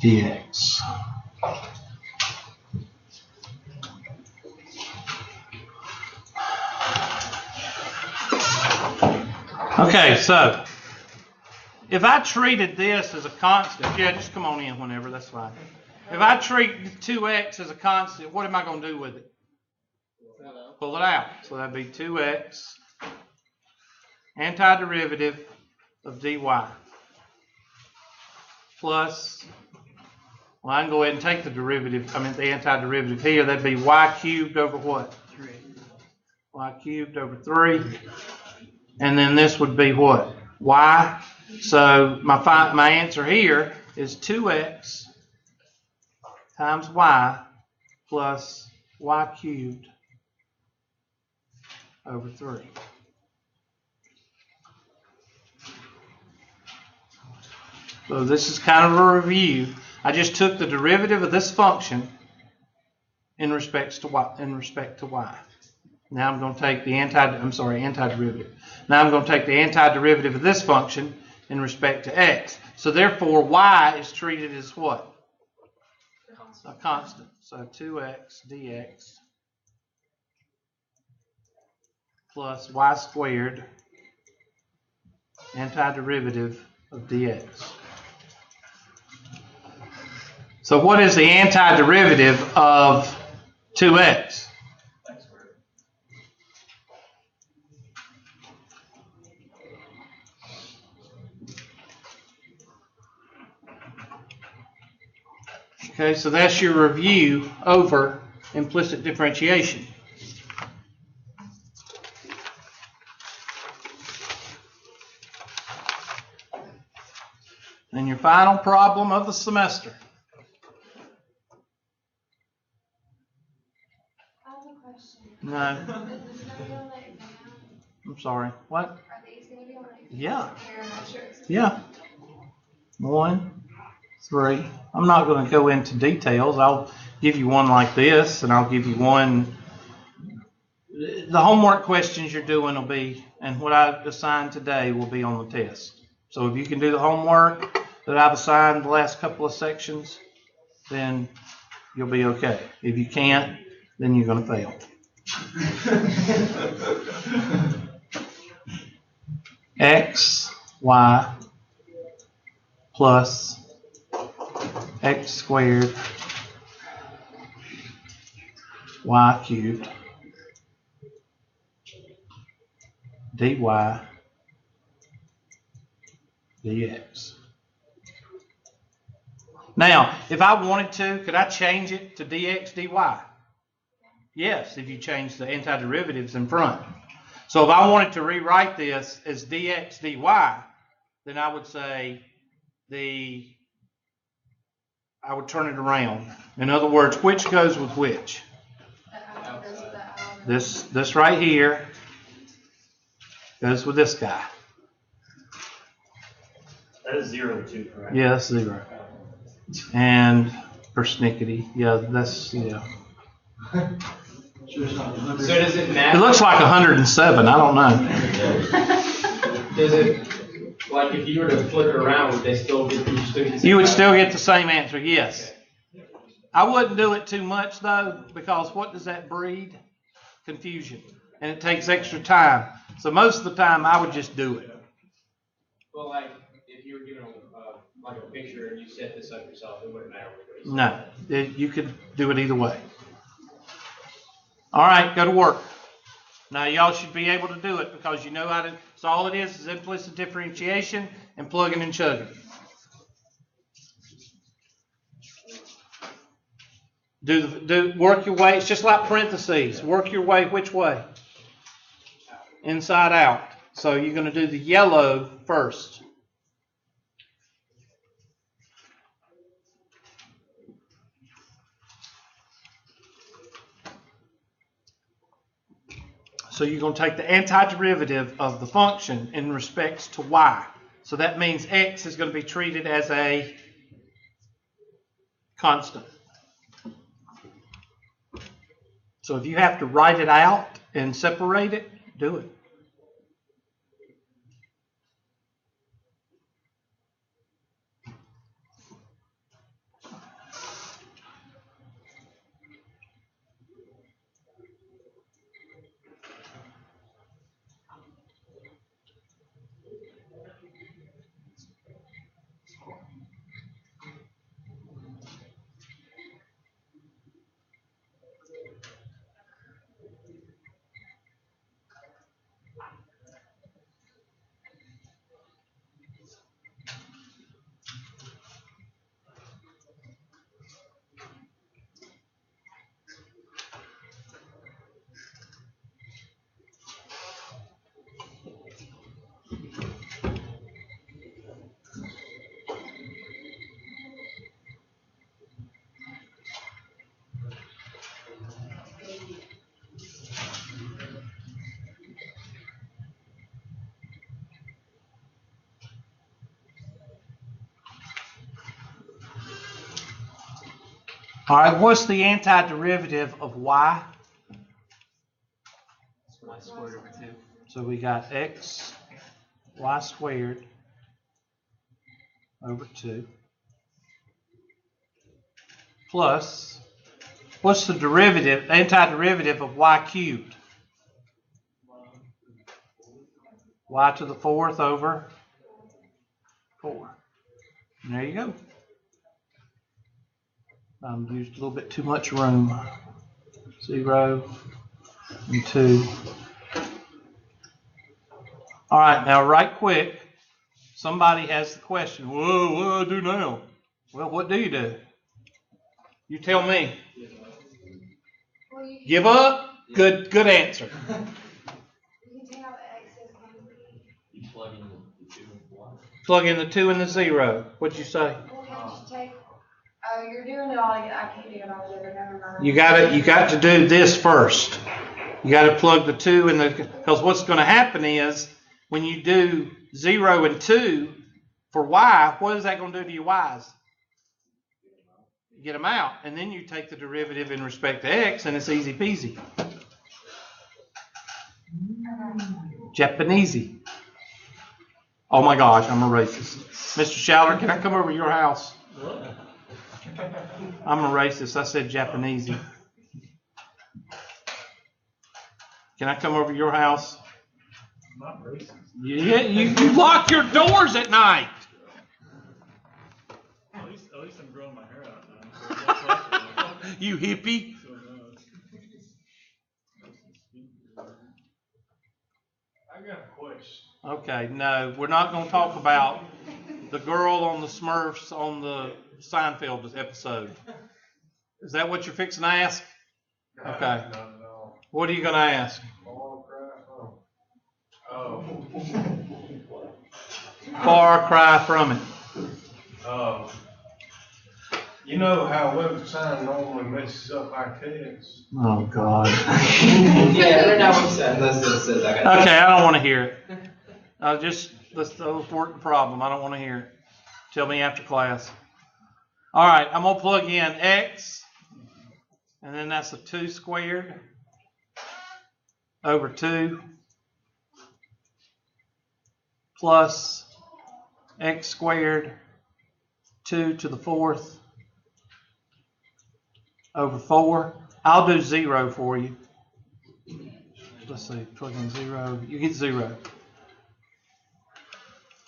Dx. Okay, so if I treated this as a constant, yeah, just come on in whenever, that's fine. If I treat 2x as a constant, what am I going to do with it? Pull it out. So that'd be 2x antiderivative of dy plus, well, I can go ahead and take the derivative, the antiderivative here. That'd be y cubed over what? 3. Y cubed over 3. And then this would be what? Y. So my answer here is 2x times y plus y cubed over 3. So this is kind of a review. I just took the derivative of this function in respect to y. Now I'm going to take the antiderivative. Now I'm going to take the antiderivative of this function in respect to x. So therefore, y is treated as what? A constant. So 2x dx plus y squared antiderivative of dx. So what is the antiderivative of 2x? Okay, so that's your review over implicit differentiation. And your final problem of the semester. a question. No, Is this gonna be on the exam? I'm sorry. What? Are these gonna be on the exam? Yeah. Parametrics? Yeah. 1, 3. I'm not going to go into details. I'll give you one like this, and I'll give you one. The homework questions you're doing will be, and what I've assigned today will be on the test. So if you can do the homework that I've assigned the last couple of sections, then you'll be okay. If you can't, then you're going to fail. X, Y, plus X squared, Y cubed, dy, dx. Now, if I wanted to, could I change it to dx, dy? Yes, if you change the antiderivatives in front. So if I wanted to rewrite this as dx, dy, then I would say I would turn it around. In other words, which goes with which? This right here goes with this guy. That is 0 too, correct? Yeah, that's 0. And persnickety. Yeah, that's, yeah. So does it It matter? looks like 107. I don't know. Does it, like if you were to flip it around, would they still get, You would still get the same answer, yes. I wouldn't do it too much though, because what does that breed? Confusion. And it takes extra time. So most of the time I would just do it. Well, like if you were given like a picture and you set this up yourself, it wouldn't matter what you No, you could do it either way. All right, go to work. Now y'all should be able to do it because you know how to, so all it is implicit differentiation and plugging and chugging. Work your way, it's just like parentheses. Work your way which way? Inside out. So you're going to do the yellow first. So you're going to take the antiderivative of the function in respects to y. So that means x is going to be treated as a constant. So if you have to write it out and separate it, do it. All right, what's the antiderivative of y? Y squared over 2. So we got x, y squared over 2 plus, what's the derivative, antiderivative of y cubed? Y to the 4th over 4. And there you go. Used a little bit too much room. 0 and 2. All right, now right quick, somebody has the question, whoa, what do I do now? Well, what do you do? You tell me. Well, you Give up? Good answer. can take out the x's and You plug in the 2 and 1. Plug in the 2 and the 0. What'd you say? well, can't you take Oh, you're doing it all together. I can't do it all together. Never mind. You got to do this first. You got to plug the 2 in because what's going to happen is when you do 0 and 2 for y, what is that going to do to your y's? You get them out, and then you take the derivative in respect to x, and it's easy peasy. Japanesey. Oh my gosh, I'm a racist. Mr. Schaller, can I come over to your house? I'm a racist. I said Japanesey. Can I come over to your house? I'm not racist. Yeah, you lock your doors at night. At least I'm growing my hair out now. So You hippie. I got a question. Okay, no, we're not going to talk about the girl on the Smurfs on the Seinfeld episode. Is that what you're fixing to ask? Okay. No. What are you going to ask? Oh, crap. Oh. Far cry from it. You know how web design normally messes up our text? Oh, God. Yeah, every now and then, unless it says I got. Okay, I don't want to hear it. Let's work the problem. I don't want to hear it. Tell me after class. All right, I'm going to plug in x, and then that's a 2 squared over 2 plus x squared 2 to the 4th over 4. I'll do 0 for you. Let's see, plug in 0. You get 0.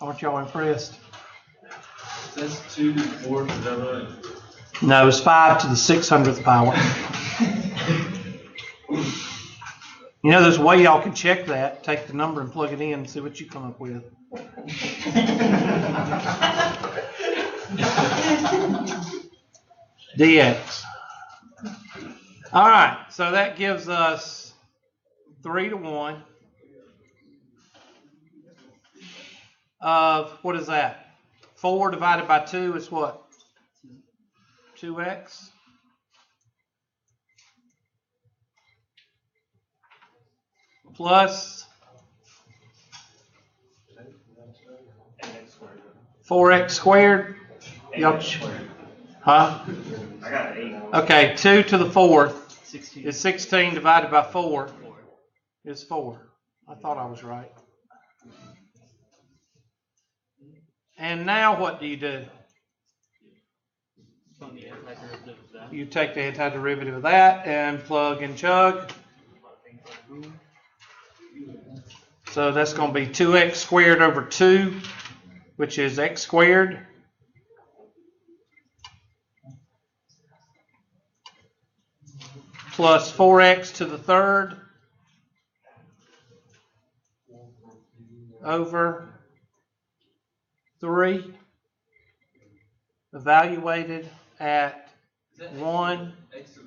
Aren't y'all impressed? That's 2 to the 4th, is that right? No, it's 5 to the 600th power. You know, there's a way y'all can check that. Take the number and plug it in and see what you come up with. dx. All right, so that gives us 3 to 1 of, what is that? 4 divided by 2 is what? 2x. Plus 4x squared. Yep. Huh? I got 8. Okay, 2 to the 4th 16. is 16 divided by 4 is 4. I thought I was right. And now what do you do? From the antiderivative of that. You take the antiderivative of that and plug and chug. So that's going to be 2x squared over 2, which is x squared. Plus 4x to the 3rd over 3, evaluated at 1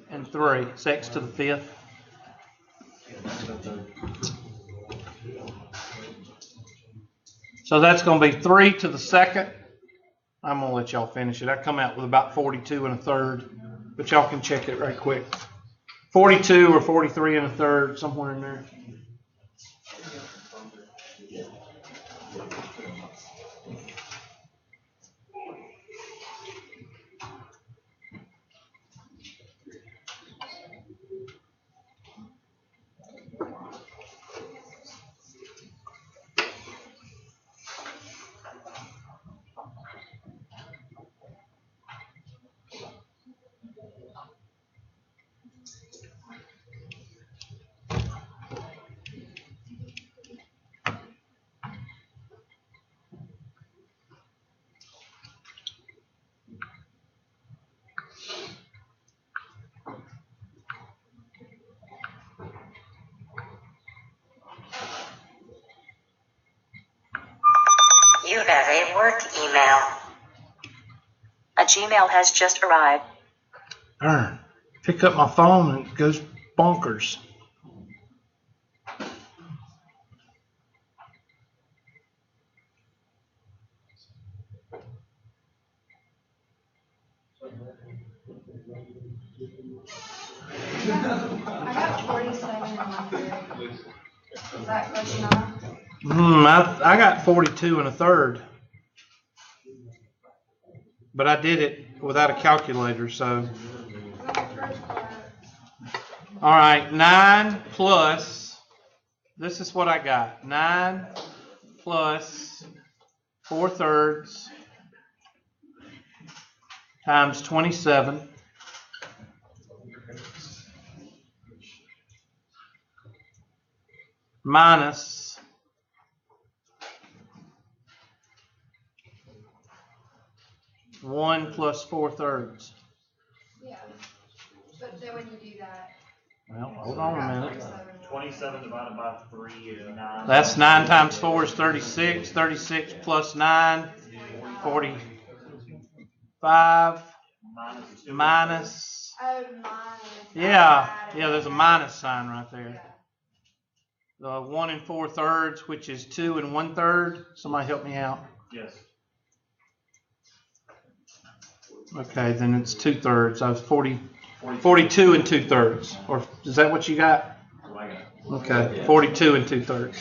and 3. It's x to the 5th. So that's going to be 3 to the 2nd. I'm going to let y'all finish it. I come out with about 42 and a third, but y'all can check it right quick. 42 or 43 and a third, somewhere in there. You have a work email. A Gmail has just arrived. Darn. Pick up my phone and it goes bonkers. I got 47 and 1/3. Is that close enough? I got 42 and a third. But I did it without a calculator, so. All right, 9 plus, this is what I got. 9 plus 4/3 times 27 minus 1 plus 4/3. Yeah. But then when you do that. Well, hold on a minute. 27 divided by 3 is 9. That's 9 times 4 is 36. 36 plus 9, 45 Minus 2. minus. Oh, minus. Yeah, there's a minus sign right there. The 1 and 4/3, which is 2 and 1/3. Somebody help me out. Yes. Okay, then it's 2/3. I was 42 and 2/3. Or is that what you got? Okay, 42 and 2/3.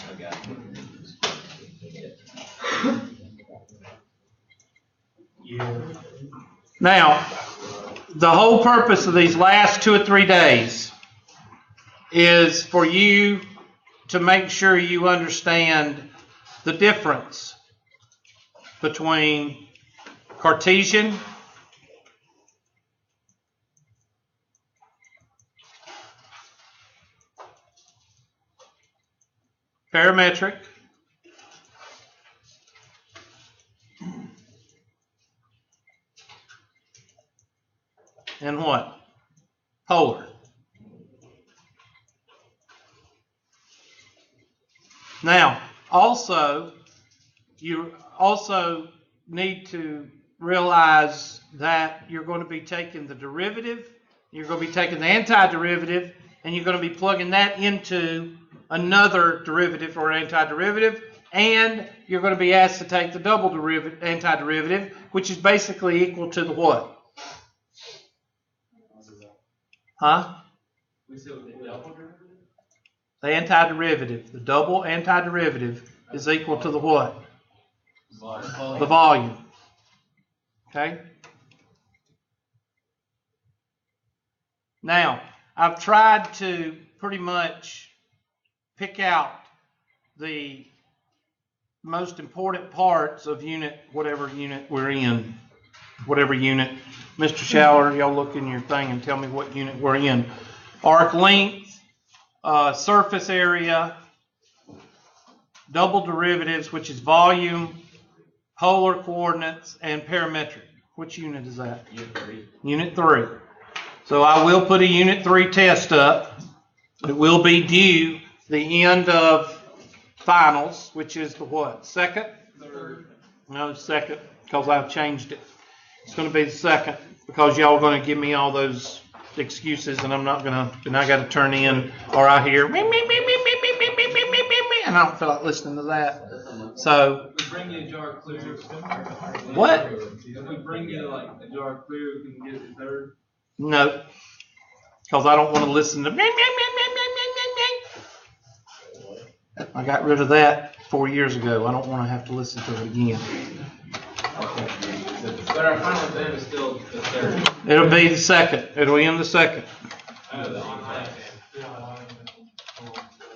Now, the whole purpose of these last 2 or 3 days is for you to make sure you understand the difference between Cartesian parametric and what? Polar. Now, also, you also need to realize that you're going to be taking the derivative, you're going to be taking the antiderivative, and you're going to be plugging that into another derivative or antiderivative, and you're going to be asked to take the double derivative, antiderivative, which is basically equal to the what? Huh? The antiderivative, the double antiderivative is equal to the what? The volume. Okay? Now, I've tried to pretty much pick out the most important parts of whatever unit we're in. Whatever unit. Mr. Schaller, y'all look in your thing and tell me what unit we're in. Arc length, surface area, double derivatives, which is volume, polar coordinates, and parametric. Which unit is that? Unit 3. Unit 3. So I will put a Unit 3 test up. It will be due the end of finals, which is the what? Second? Third. No, second, because I've changed it. It's going to be the second, because y'all are going to give me all those excuses, and I'm not going to, and I got to turn in, or I hear, and I don't feel like listening to that. So, If we bring you a jar clear, what? if we bring you like a jar clear, we can get it third. No, because I don't want to listen to. I got rid of that 4 years ago. I don't want to have to listen to it again. But our final exam is still the third. It'll be the second. It'll end the second. The on-time.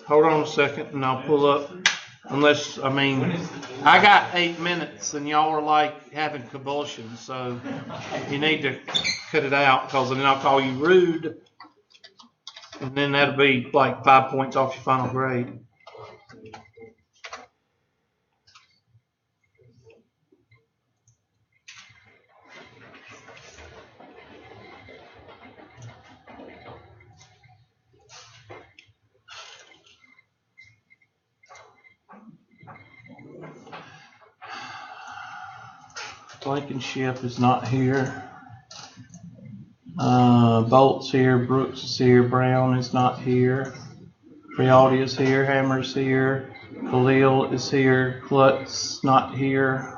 Hold on a second, and I'll pull up. Unless, I mean, I got 8 minutes, and y'all are like having convulsions, so you need to cut it out, because then I'll call you rude, and then that'll be like 5 points off your final grade. Blankenship is not here. Bolt's here. Brooks is here. Brown is not here. Rialdi is here. Hammer's here. Khalil is here. Klutz not here.